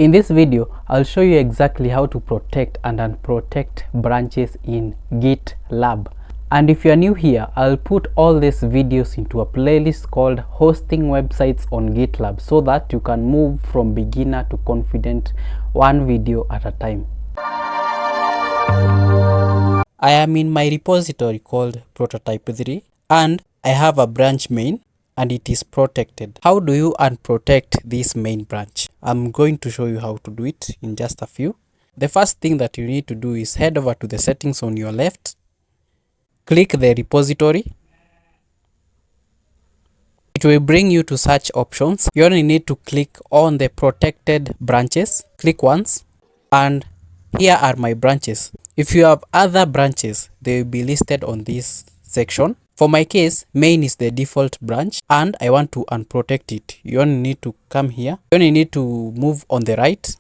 In this video, I'll show you exactly how to protect and unprotect branches in GitLab. And if you are new here, I'll put all these videos into a playlist called Hosting Websites on GitLab so that you can move from beginner to confident one video at a time. I am in my repository called Prototype 3 and I have a branch main and it is protected. How do you unprotect this main branch? I'm going to show you how to do it in just a few. The first thing that you need to do is head over to the settings on your left, click the repository. It will bring you to search options. You only need to click on the protected branches, click once, and here are my branches. If you have other branches, they will be listed on this section. For my case, main is the default branch and I want to unprotect it. You only need to come here. You only need to move on the right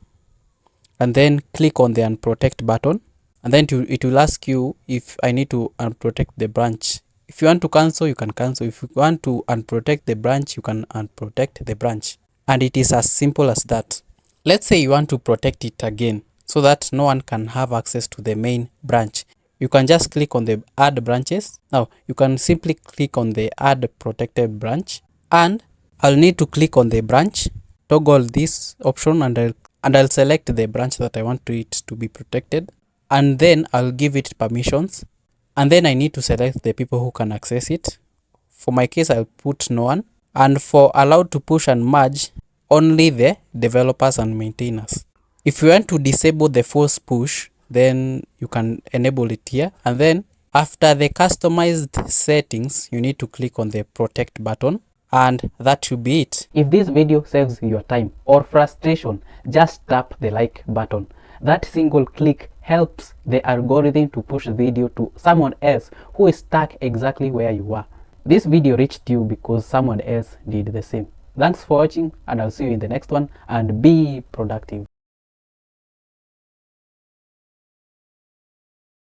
and then click on the unprotect button, and then it will ask you if I need to unprotect the branch. If you want to cancel, you can cancel. If you want to unprotect the branch, you can unprotect the branch. And it is as simple as that. Let's say you want to protect it again so that no one can have access to the main branch. You can just click on the add branches. Now you can simply click on the add protected branch and I'll need to click on the branch, toggle this option, and I'll select the branch that I want it to be protected, and then I'll give it permissions, and then I need to select the people who can access it. For my case, I'll put no one, and for allowed to push and merge, only the developers and maintainers. If you want to disable the force push, then you can enable it here, and then after the customized settings, you need to click on the protect button, and that should be it. If this video saves your time or frustration, just tap the like button. That single click helps the algorithm to push the video to someone else who is stuck exactly where you are. This video reached you because someone else did the same. Thanks for watching, and I'll see you in the next one, and be productive.